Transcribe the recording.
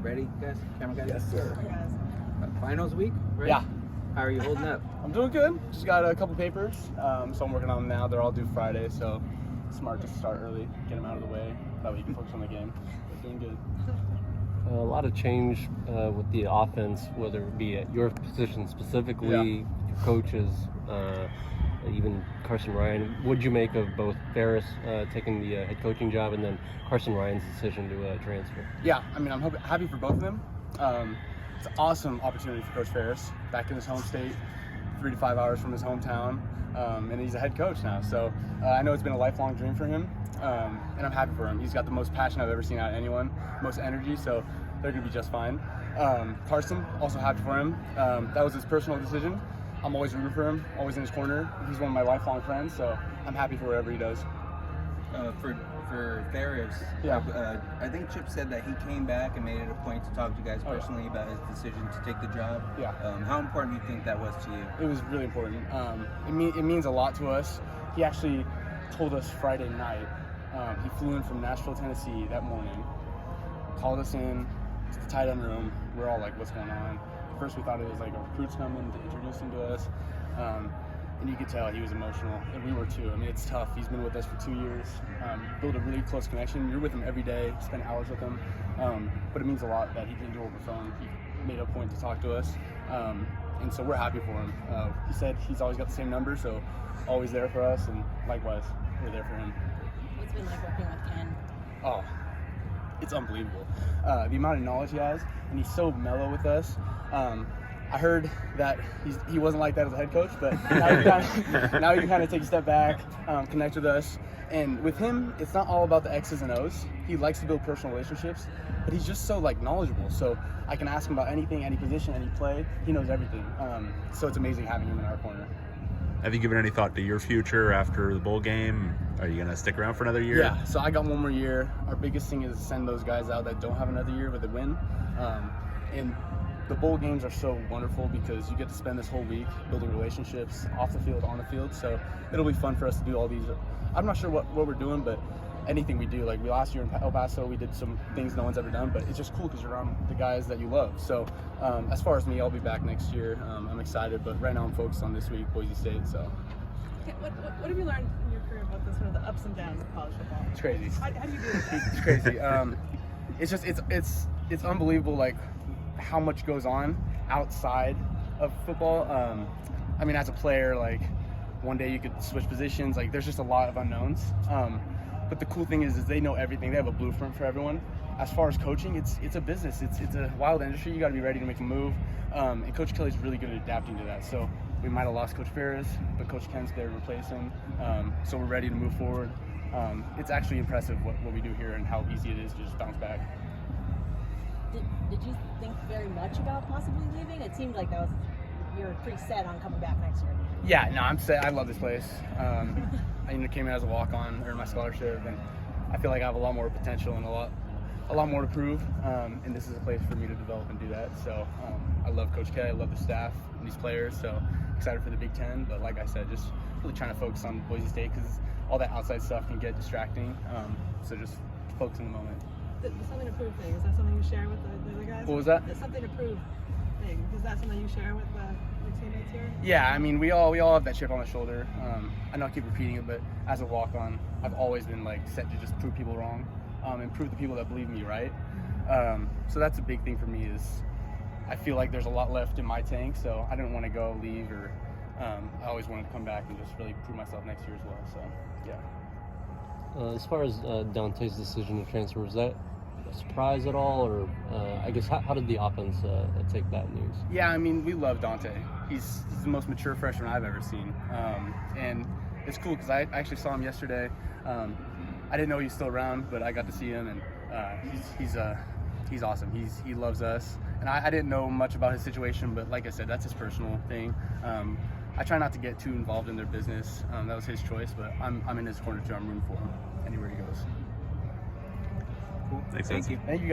Ready, guys? Camera guys? Yes, sir. Finals week, right? Yeah. How are you holding up? I'm doing good. Just got a couple papers, so I'm working on them now. They're all due Friday, so smart to start early, get them out of the way. That way you can focus on the game. But doing good. A lot of change with the offense, whether it be at your position specifically, your coaches, even Carson Ryan. What'd you make of both Ferris taking the head coaching job and then Carson Ryan's decision to transfer? Yeah, I mean, I'm happy for both of them. It's an awesome opportunity for Coach Ferris, back in his home state, 3 to 5 hours from his hometown, and he's a head coach now. So I know it's been a lifelong dream for him, and I'm happy for him. He's got the most passion I've ever seen out of anyone, most energy, so they're going to be just fine. Carson, also happy for him. That was his personal decision. I'm always rooting for him, always in his corner. He's one of my lifelong friends, so I'm happy for whatever he does. For Ferris, I think Chip said that he came back and made it a point to talk to you guys personally about his decision to take the job. Yeah. How important do you think that was to you? It was really important. It means a lot to us. He actually told us Friday night. He flew in from Nashville, Tennessee that morning, called us in to the tight end room. We're all like, what's going on? At first we thought it was like a recruits coming to introduce him to us. And you could tell he was emotional, and we were too. I mean, it's tough. He's been with us for 2 years. Built a really close connection. You're with him every day, spend hours with him. But it means a lot that he didn't do it over the phone. He made a point to talk to us. And so we're happy for him. He said he's always got the same number, so always there for us, and likewise, we're there for him. What's it been like working with Ken? Oh, it's unbelievable. The amount of knowledge he has, and he's so mellow with us. I heard that he wasn't like that as a head coach, but now you can kind of take a step back, connect with us. And with him, it's not all about the X's and O's. He likes to build personal relationships, but he's just so knowledgeable. So I can ask him about anything, any position, any play. He knows everything. So it's amazing having him in our corner. Have you given any thought to your future after the bowl game? Are you going to stick around for another year? Yeah, so I got one more year. Our biggest thing is to send those guys out that don't have another year with a win. And the bowl games are so wonderful because you get to spend this whole week building relationships off the field, on the field. So it'll be fun for us to do all these. I'm not sure what we're doing, but anything we do, like last year in El Paso, we did some things no one's ever done, but it's just cool because you're around the guys that you love. So as far as me, I'll be back next year. I'm excited, but right now I'm focused on this week, Boise State. So. What have you learned in your career about sort of the ups and downs of college football? It's crazy. How do you do that? It's crazy. It's just it's unbelievable, how much goes on outside of football. I mean, as a player, one day you could switch positions. There's just a lot of unknowns. But the cool thing is they know everything. They have a blueprint for everyone. As far as coaching, it's a business. It's a wild industry. You got to be ready to make a move. And Coach Kelly's really good at adapting to that. So we might have lost Coach Ferris, but Coach Ken's there to replace him. So we're ready to move forward. It's actually impressive what we do here and how easy it is to just bounce back. Did you think very much about possibly leaving? It seemed like you're pretty set on coming back next year. Yeah, no, I'm set. I love this place. I came in as a walk-on, earned my scholarship, and I feel like I have a lot more potential and a lot more to prove. And this is a place for me to develop and do that. So I love Coach K. I love the staff and these players. So excited for the Big Ten. But like I said, just really trying to focus on Boise State because all that outside stuff can get distracting. So just focus in the moment. The something to prove thing, is that something you share with the other guys? What was that? The something to prove thing, is that something you share with the teammates here? Yeah, I mean, we all have that chip on the shoulder. I know I keep repeating it, but as a walk-on, I've always been set to just prove people wrong and prove the people that believe me right. So that's a big thing for me is I feel like there's a lot left in my tank, so I didn't want to go leave or I always wanted to come back and just really prove myself next year as well. So, yeah. As far as Dante's decision to transfer, was that a surprise at all, or I guess how did the offense take that news? Yeah, I mean, we love Dante. He's the most mature freshman I've ever seen, and it's cool because I actually saw him yesterday. I didn't know he was still around, but I got to see him, and he's awesome. He loves us, and I didn't know much about his situation, but like I said, that's his personal thing. I try not to get too involved in their business. That was his choice, but I'm in his corner too. I'm rooting for him anywhere he goes. Cool. Thank you. Thank you.